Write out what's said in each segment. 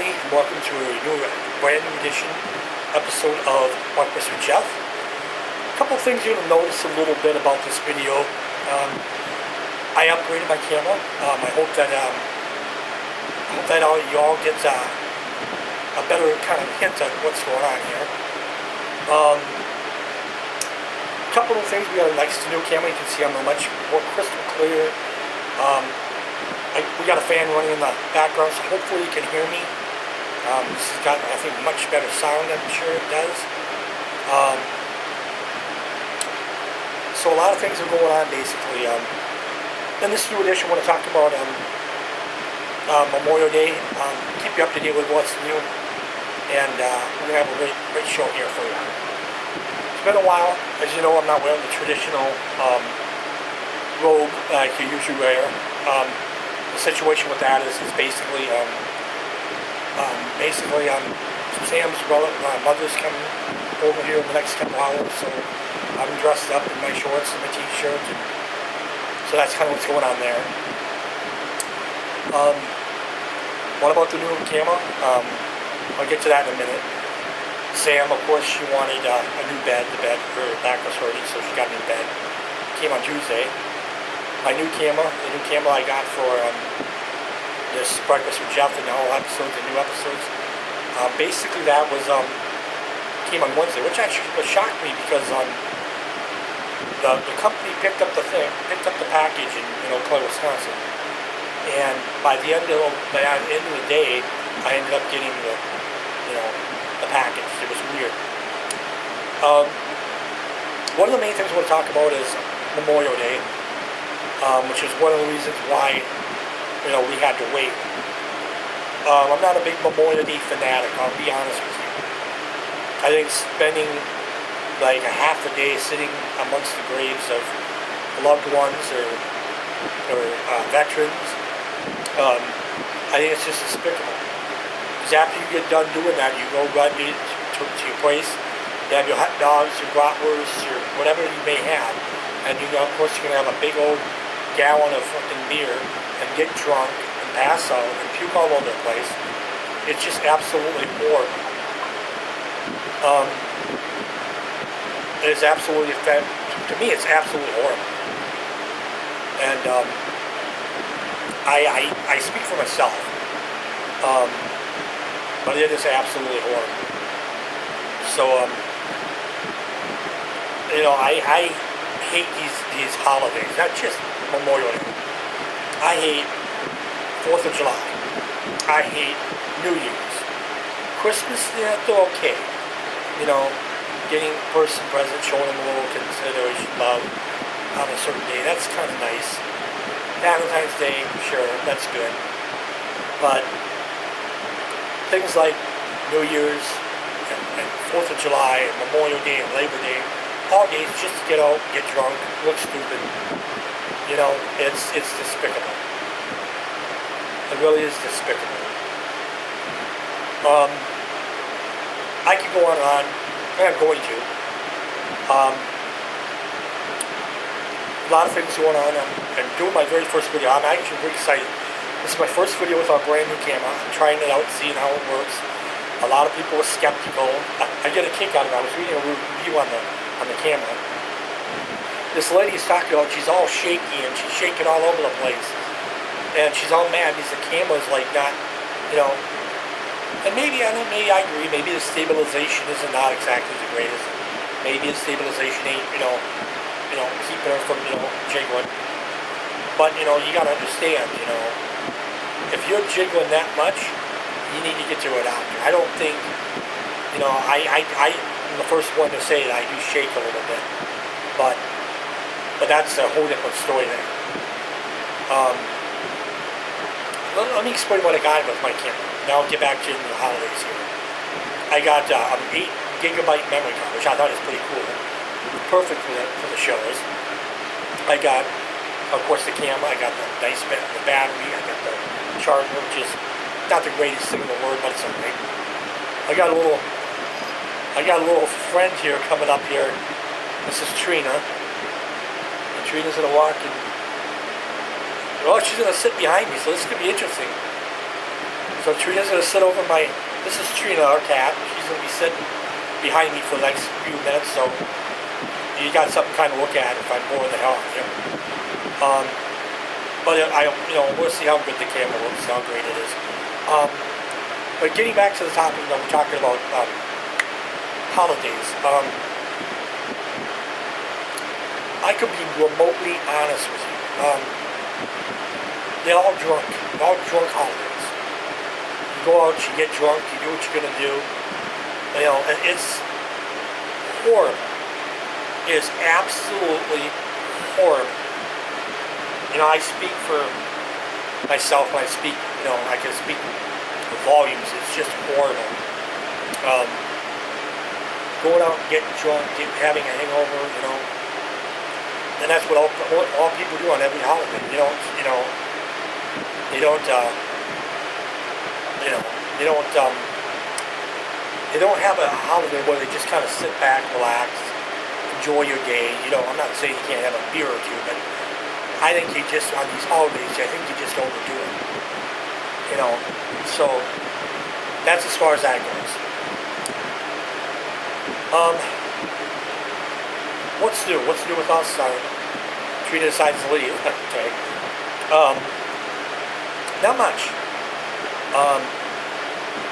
everybody, and welcome to a brand new edition episode of Breakfast with Jeff. A couple of things you're going to notice a little bit about this video. I upgraded my camera. I hope that you all get a better kind of hint on what's going on here. A couple of things. We got a nice new camera. You can see I'm much more crystal clear. We got a fan running in the background, so hopefully you can hear me. This has got, I think, much better sound, I'm sure it does. So a lot of things are going on, basically. In this new edition, I want to talk about Memorial Day, keep you up to date with what's new, and we're going to have a great show here for you. It's been a while. As you know, I'm not wearing the traditional robe that I usually wear. The situation with that is basically Sam's mother's coming over here in the next couple hours, so I'm dressed up in my shorts and my t-shirt, and so that's kind of what's going on there. What about the new camera? I'll get to that in a minute. Sam, of course, she wanted a new bed. Her back was hurting, so she got a new bed. Came on Tuesday. The new camera I got for this Breakfast with Jeff and all episodes and new episodes. Basically, that was came on Wednesday, which actually shocked me because the company picked up the package in Clay, Wisconsin, and by the end of the day, I ended up getting the package. It was weird. One of the main things I want to talk about is Memorial Day. Which is one of the reasons why, we had to wait. I'm not a big Memorial Day fanatic, I'll be honest with you. I think spending like a half a day sitting amongst the graves of loved ones or veterans, I think it's just despicable. Because after you get done doing that, you go run to your place, you have your hot dogs, your bratwursts, your whatever you may have, and of course you're going to have a big old gallon of fucking beer and get drunk and pass out and puke all over the place. It's just absolutely horrible. It is absolutely, to me, it's absolutely horrible. And I speak for myself, but it is absolutely horrible. So I hate these holidays, not just Memorial Day. I hate 4th of July. I hate New Year's. Christmas, they're okay. Getting a person present, showing them a little consideration, love on a certain day, that's kind of nice. Valentine's Day, sure, that's good. But things like New Year's and 4th of July and Memorial Day and Labor Day, all days just to get out, get drunk, look stupid. It's despicable. It really is despicable. I could go on and on, and I'm going to. A lot of things going on. I'm doing my very first video. I'm actually very excited. This is my first video with our brand new camera. I'm trying it out, seeing how it works. A lot of people were skeptical. I get a kick out of it. I was reading a review on the camera. This lady's talking about she's all shaky and she's shaking all over the place. And she's all mad because the camera's like not, and maybe I agree, maybe the stabilization is not exactly the greatest. Maybe the stabilization ain't, keeping her from, jiggling. But, you gotta understand, if you're jiggling that much, you need to get to a doctor. I don't think, I'm the first one to say that I do shake a little bit. But that's a whole different story there. Let me explain what I got with my camera. Now I'll get back to the holidays here. I got an 8 gigabyte memory card, which I thought is pretty cool. Perfect for the shows. I got, of course, the camera. I got the nice the battery. I got the charger, which is not the greatest thing in the world, but it's okay. I got a little friend here coming up here. This is Trina. And Trina's gonna walk and she's gonna sit behind me, so this is gonna be interesting. So Trina's gonna sit over my. This is Trina, our cat. She's gonna be sitting behind me for the next few minutes. So you got something kind of look at if I'm bored the hell out of him. But we'll see how good the camera looks, how great it is. But getting back to the topic that we're talking about, holidays. I could be remotely honest with you. They're all drunk. They're all drunk holidays. You go out, you get drunk, you do what you're gonna do. And it's horrible. It is absolutely horrible. I speak for myself when I speak, I can speak volumes. It's just horrible. Going out and getting drunk, having a hangover, and that's what all people do on every holiday. They don't have a holiday where they just kind of sit back, relax, enjoy your day. I'm not saying you can't have a beer or two, but I think you just, on these holidays, I think you just overdo it. So that's as far as that goes. What's new? What's new with us? Trina decides to leave. Okay. Not much.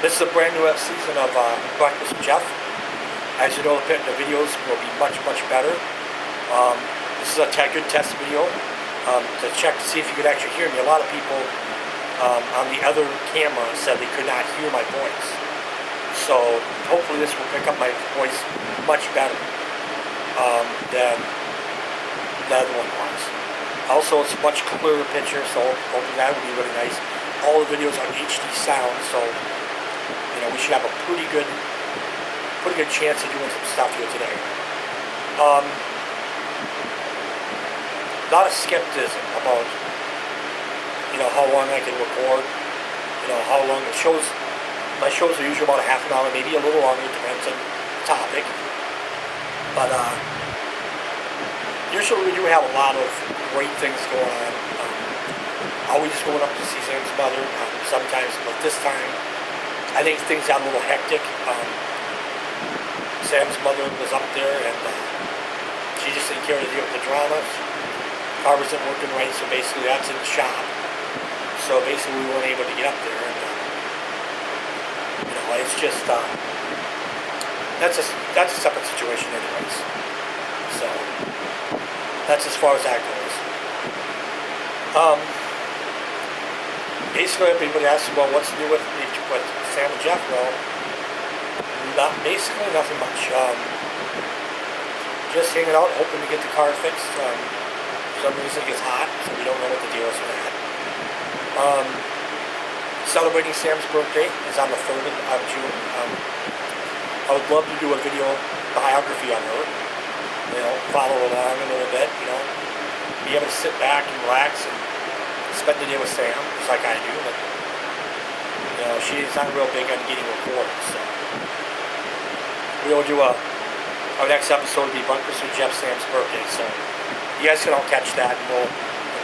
This is a brand new season of Breakfast with Jeff. As you know, the videos will be much, much better. This is a good test video to check to see if you could actually hear me. A lot of people on the other camera said they could not hear my voice. So hopefully this will pick up my voice much better than the other one was. Also, it's a much clearer picture, so hopefully that would be really nice. All the videos are HD sound, so we should have a pretty good chance of doing some stuff here today. A lot of skepticism about how long I can record, how long the shows. My shows are usually about a half an hour, maybe a little longer, depends on the topic. But usually we do have a lot of great things going on. Always going up to see Sam's mother sometimes, but this time I think things got a little hectic. Sam's mother was up there and she just didn't care to deal with the drama. Car wasn't working right, so basically that's in the shop. So basically we weren't able to get up there, and it's just that's a separate situation anyways. So that's as far as that goes. Basically everybody asks about what's new with Sam and Jeff. Well, basically nothing much. Just hanging out, hoping to get the car fixed. For some reason it gets hot, so we don't know what the deal is with that. Celebrating Sam's birthday is on the 3rd of June. I would love to do a video biography on her. Follow along a little bit, be able to sit back and relax and spend the day with Sam, just like I do. But, she's not real big on getting recorded, so we'll do our next episode will be Breakfast with Jeff, Sam's birthday. So you guys can all catch that, and we'll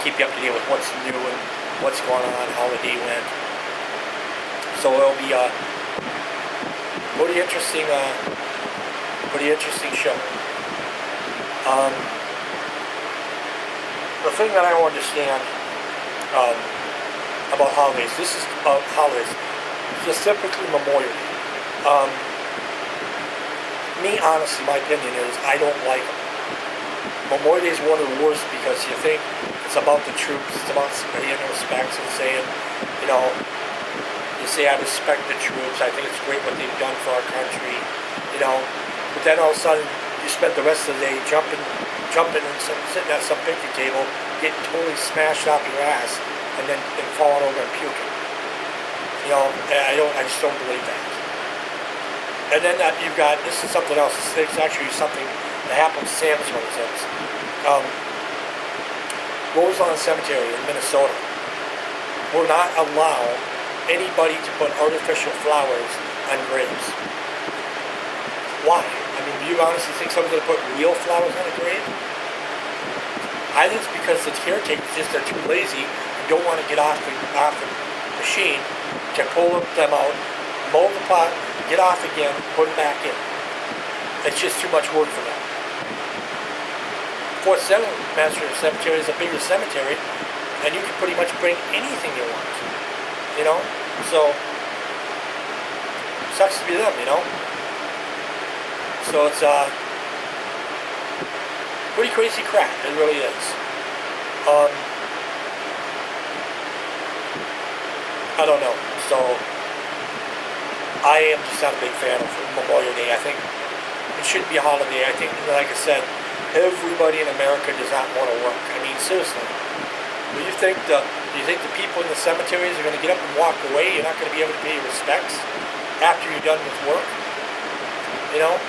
keep you up to date with what's new and what's going on, how the day went. So it'll be a pretty interesting show. The thing that I don't understand about holidays, this is about holidays, specifically Memorial Day. Me, honestly, my opinion is I don't like them. Memorial Day is one of the worst because you think it's about the troops, it's about paying respects and saying, you say I respect the troops, I think it's great what they've done for our country, but then all of a sudden you spend the rest of the day jumping and sitting at some picnic table, getting totally smashed off your ass, and then falling over and puking. I just don't believe that. And then you've got, this is something else, it's actually something that happened to Sam's relatives. Roseland Cemetery in Minnesota will not allow anybody to put artificial flowers on graves. Why? I mean, do you honestly think someone's going to put real flowers on a grave? I think it's because the caretakers just are too lazy and don't want to get off the machine to pull them out, mold the pot, get off again, put them back in. It's just too much work for them. Fort Master Cemetery is a bigger cemetery, and you can pretty much bring anything you want. You know? So, sucks to be them, you know? So it's pretty crazy crap. It really is. I don't know. So I am just not a big fan of Memorial Day. I think it shouldn't be a holiday. I think, like I said, everybody in America does not want to work. I mean, seriously. Do you think the people in the cemeteries are going to get up and walk away? You're not going to be able to pay your respects after you're done with work? You know?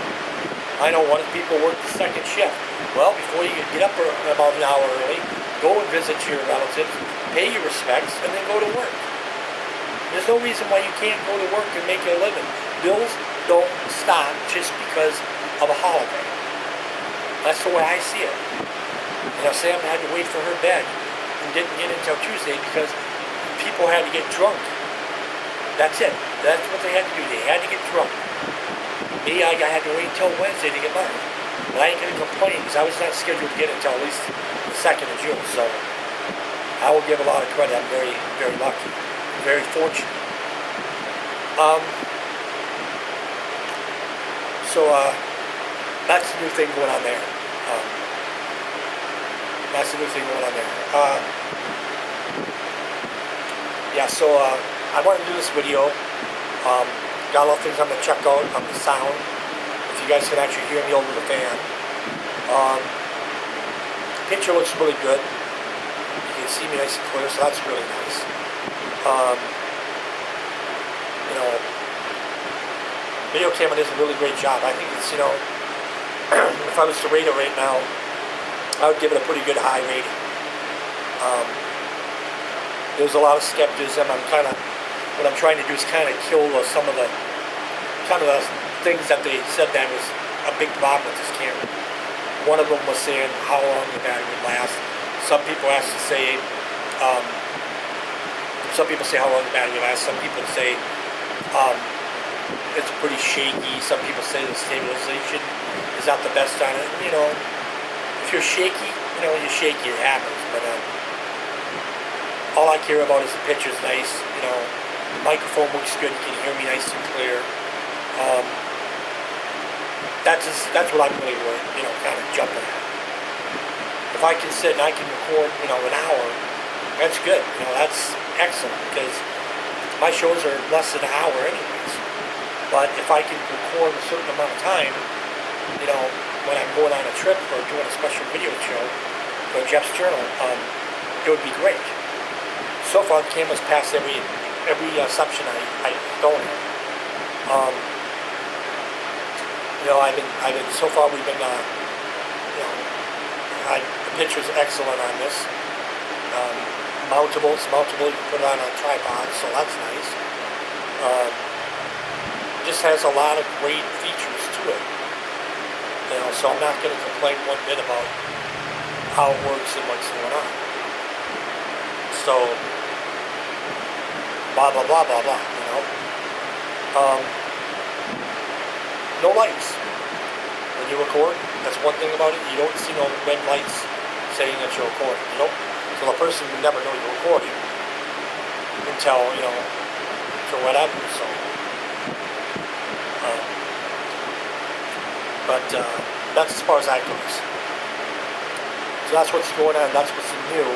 I know one of the people work the second shift. Well, before you get up about an hour early, go and visit your relatives, pay your respects, and then go to work. There's no reason why you can't go to work and make a living. Bills don't stop just because of a holiday. That's the way I see it. You know, Sam had to wait for her bed and didn't get it until Tuesday because people had to get drunk. That's it. That's what they had to do. They had to get drunk. Me, I had to wait until Wednesday to get mine. But I ain't going to complain because I was not scheduled to get it until at least the 2nd of June. So I will give a lot of credit. I'm very, very lucky. Very fortunate. That's the new thing going on there. That's the new thing going on there. Yeah, so I wanted to do this video. Got a lot of things I'm going to check out on the sound. If you guys can actually hear me over the fan. Picture looks really good. You can see me nice and clear, so that's really nice. You know, video camera does a really great job. I think it's, you know, if I was to rate it right now, I would give it a pretty good high rating. There's a lot of skepticism. What I'm trying to do is kind of kill some of the things that they said that was a big problem with this camera. One of them was saying how long the battery would last. Some people ask to say, some people say how long the battery lasts. Some people say it's pretty shaky. Some people say the stabilization is not the best on it. You know, if you're shaky, you know, you're shaky. It happens. But all I care about is the picture's nice. You know, the microphone works good. You can hear me nice and clear. That's what I'm really worried. You know, kind of jumping at. If I can sit and I can record, you know, an hour, that's good. You know, that's excellent because my shows are less than an hour anyways. But if I can record a certain amount of time, you know, when I'm going on a trip or doing a special video show for Jeff's Journal, it would be great. So far, the camera's passed every assumption I thrown at. You know, so far we've been, you know, the picture's excellent on this. Mountable, it's mountable, you can put it on a tripod, so that's nice. Just has a lot of great features to it. You know, so I'm not going to complain one bit about how it works and what's going on. So, blah, blah, blah, blah, blah, you know. No lights. When you record, that's one thing about it. You don't see no red lights saying that you're recording, you know. So the person would never know you're recording until, you know, to whatever, so. But that's as far as that goes. So that's what's going on, that's what's new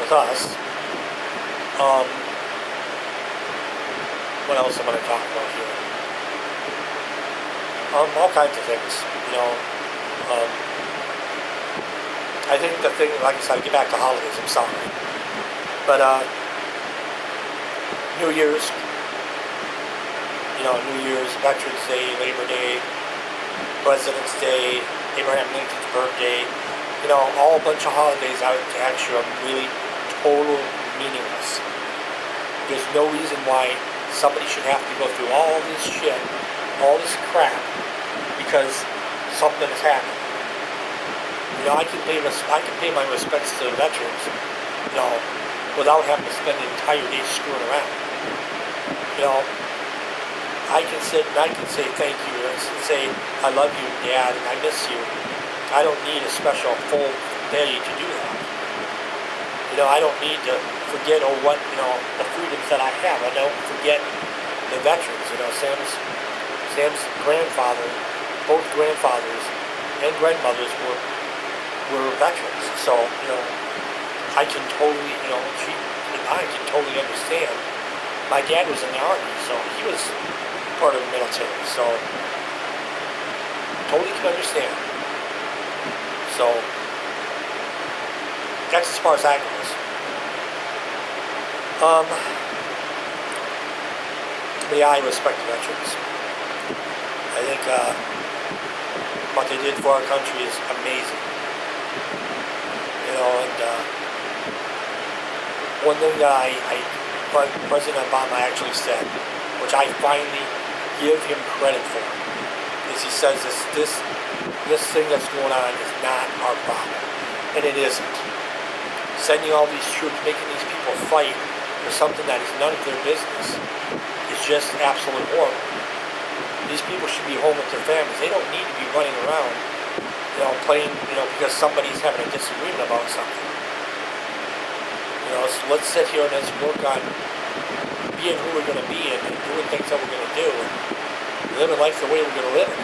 with us. What else am I going to talk about here? All kinds of things, you know. I think the thing, like I said, I get back to holidays, I'm sorry. But New Year's, you know, New Year's, Veterans Day, Labor Day, President's Day, Abraham Lincoln's birthday, you know, all a bunch of holidays out actually are really total meaningless. There's no reason why somebody should have to go through all this shit, all this crap, because something has happened. You know, I can pay my respects to the veterans, you know, without having to spend an entire day screwing around. You know, I can sit and I can say thank you and say I love you, Dad, and I miss you. I don't need a special full day to do that. You know, I don't need to forget the freedoms that I have. I don't forget the veterans. You know, Sam's grandfather, both grandfathers and grandmothers were veterans. So, you know, I can totally, I can totally understand. My dad was in the Army, so he was part of the military, so totally can understand. So that's as far as that goes. Yeah, I respect the veterans. I think what they did for our country is amazing. You know, and one thing that President Obama actually said, which I finally give him credit for, is he says this thing that's going on is not our problem, and it isn't. Sending all these troops, making these people fight for something that is none of their business is just absolute horrible. These people should be home with their families. They don't need to be running around, playing, because somebody's having a disagreement about something. So let's sit here and let's work on being who we're going to be and doing things that we're going to do and living life the way we're going to live it,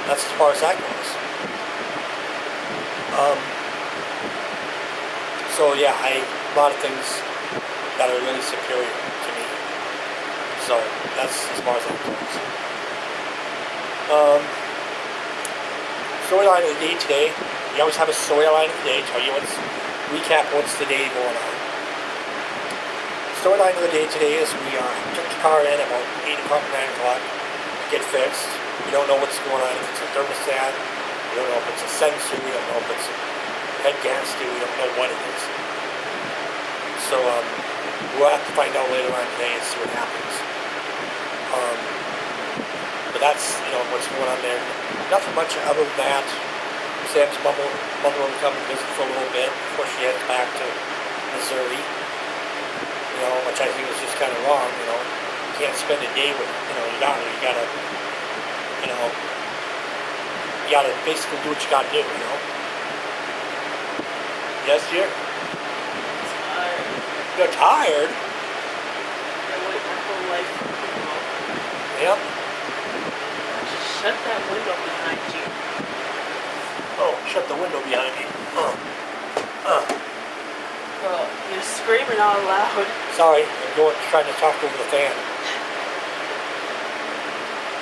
That's as far as that goes. So yeah, a lot of things that are really superior to me. So that's as far as that goes. Storyline of the day today. We always have a storyline of the day. Tell you recap what's the day going on. Storyline of the day today is we took the car in about 8 o'clock, 9 o'clock to get fixed. We don't know what's going on, if it's a thermostat, we don't know if it's a sensor, we don't know if it's a head gasket, we don't know what it is. So we'll have to find out later on today and see what happens. But that's, what's going on there. Nothing much other than that. Sam's mother will come and visit for a little bit before she heads back to Missouri. Which I think is just kind of wrong. You can't spend a day with, your daughter. You gotta basically do what you gotta do. Yes, dear. Tired. You're tired. I wait my whole life for people. Yep. Just shut that window behind you. Oh, shut the window behind me. Girl, you're screaming out loud. Sorry, I'm trying to talk over the fan.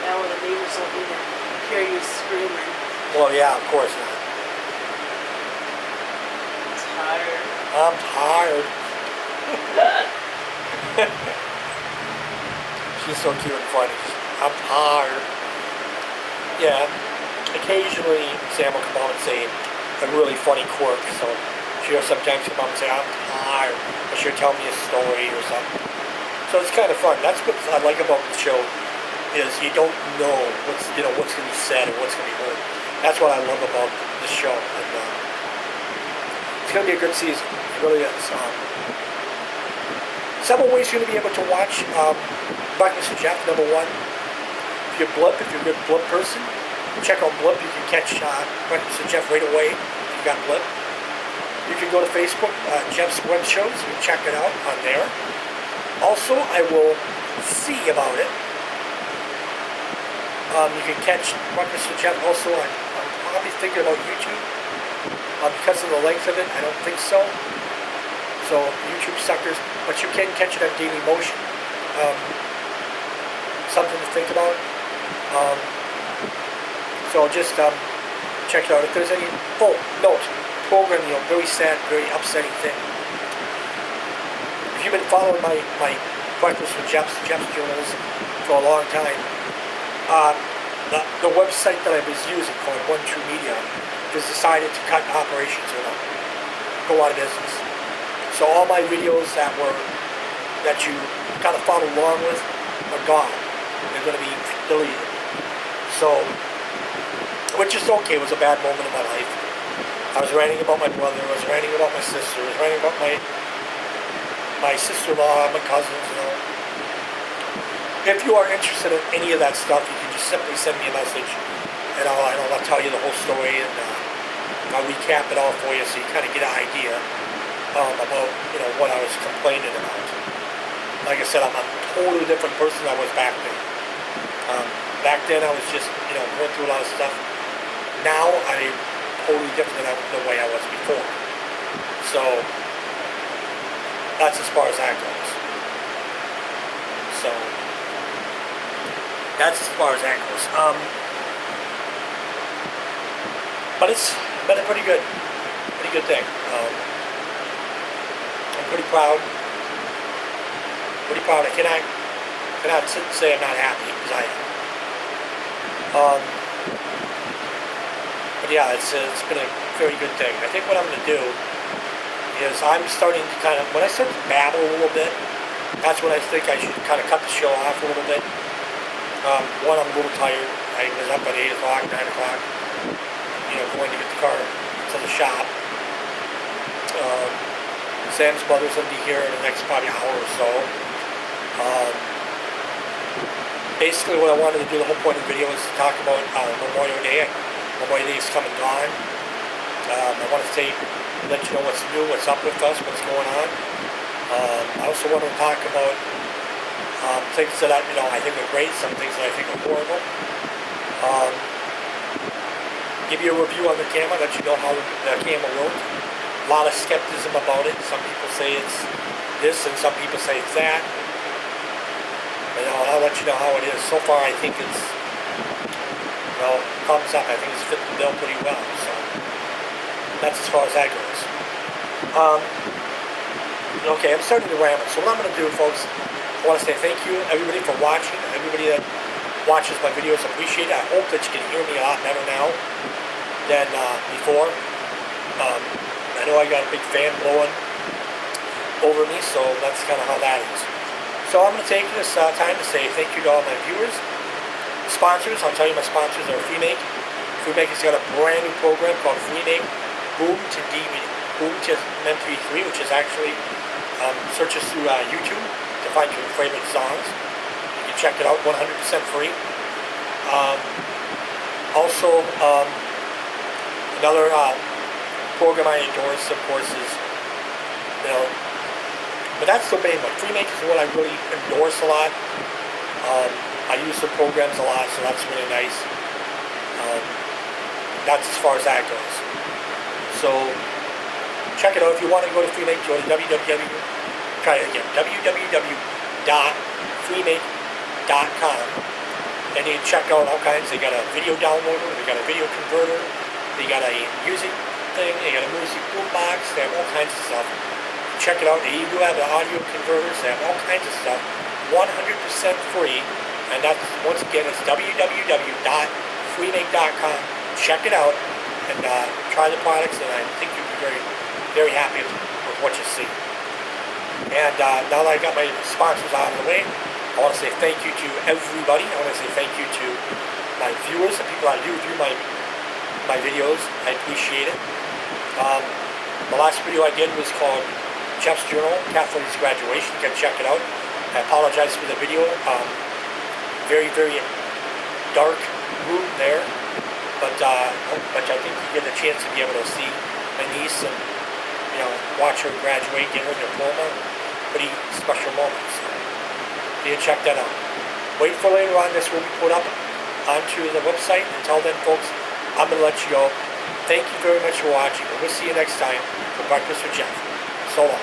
Now when the neighbors will be there, hear you screaming. Well, yeah, of course not. Tired. I'm tired. She's so cute and funny. I'm tired. Yeah, occasionally Sam will come out and say a really funny quirk, so she'll sometimes come up and say, I'm tired, or she'll tell me a story or something. So it's kind of fun. That's what I like about the show, is you don't know what's going to be said or what's going to be heard. That's what I love about the show. And it's going to be a good season. It really is. Several ways you're going to be able to watch Breakfast with Jeff. Number one, if you're Blip, if you're a good Blip person, check out Blip. You can catch Breakfast with Jeff right away if you got Blip. You can go to Facebook, Jeff's Web Shows. You can check it out on there. Also, I will see about it. You can catch Breakfast with Jeff also on, I'm probably thinking about YouTube. Because of the length of it, I don't think so. So, YouTube suckers. But you can catch it on Daily Motion. Something to think about. So just check it out. If there's any... Oh, note. Program, very sad, very upsetting thing. If you've been following my Breakfast with Jeff's journals for a long time, the website that I was using called One True Media has decided to cut operations or go out of business. So all my videos that you kind of followed along with are gone. They're going to be deleted. So, which is okay. It was a bad moment in my life. I was writing about my brother, I was writing about my sister, I was writing about my sister-in-law, my cousins, you know. If you are interested in any of that stuff, you can just simply send me a message, and I'll tell you the whole story, and I'll recap it all for you so you kind of get an idea about, you know, what I was complaining about. Like I said, I'm a totally different person than I was back then. Back then, I was just, you know, going through a lot of stuff. Now, I'm totally different than the way I was before. So, that's as far as that goes. So, that's as far as that goes. But it's been a pretty good thing. I'm pretty proud. I cannot sit and say I'm not happy, because I am. But yeah, it's been a very good thing. I think what I'm going to do is I'm starting to kind of, when I start to babble a little bit, that's when I think I should kind of cut the show off a little bit. One, I'm a little tired. I was up at 8 o'clock, 9 o'clock, you know, going to get the car to the shop. Sam's brother's going to be here in the next probably hour or so. Basically, what I wanted to do, the whole point of the video, is to talk about Memorial Day. Memorial Day is come and gone. I want to let you know what's new, what's up with us, what's going on. I also want to talk about things that I think are great, some things that I think are horrible. Give you a review on the camera, let you know how the camera works. A lot of skepticism about it. Some people say it's this, and some people say it's that. You know, I'll let you know how it is. So far, I think it's, well, thumbs up. I think it's fit the bill pretty well. So that's as far as that goes. Okay, I'm starting to ramble. So what I'm going to do, folks, I want to say thank you, everybody, for watching. Everybody that watches my videos, appreciate it. I hope that you can hear me a lot better now than before. I know I got a big fan blowing over me, so that's kind of how that is. So I'm going to take this time to say thank you to all my viewers, sponsors. I'll tell you my sponsors are FreeMake. FreeMake has got a brand new program called FreeMake Boom to DVD, Boom to MP3, which is actually search us through YouTube to find your favorite songs. You can check it out, 100% free. Also, another program I endorse, of course, is, you know, but that's the main one. FreeMake is the one I really endorse a lot. I use the programs a lot, so that's really nice. That's as far as that goes. So check it out. If you want to go to FreeMake, go to www.freemake.com, and you check out all kinds. They got a video downloader, they got a video converter, they got a music thing, they got a music boombox, they have all kinds of stuff. Check it out. They do have the audio converters. They have all kinds of stuff, 100% free. And that's, once again, it's www.freemake.com. Check it out and try the products, and I think you'll be very, very happy with what you see. And now that I got my sponsors out of the way, I want to say thank you to everybody. I want to say thank you to my viewers, the people that do view my videos. I appreciate it. The last video I did was called Jeff's Journal, Kathleen's Graduation. You can check it out. I apologize for the video. Very, very dark room there. But I think you get a chance to be able to see my niece and, you know, watch her graduate, get her diploma. Pretty special moment. So you can check that out. Wait for later on. This will be put up onto the website. Until then, folks, I'm going to let you go. Thank you very much for watching, and we'll see you next time for Breakfast with Jeff. So long.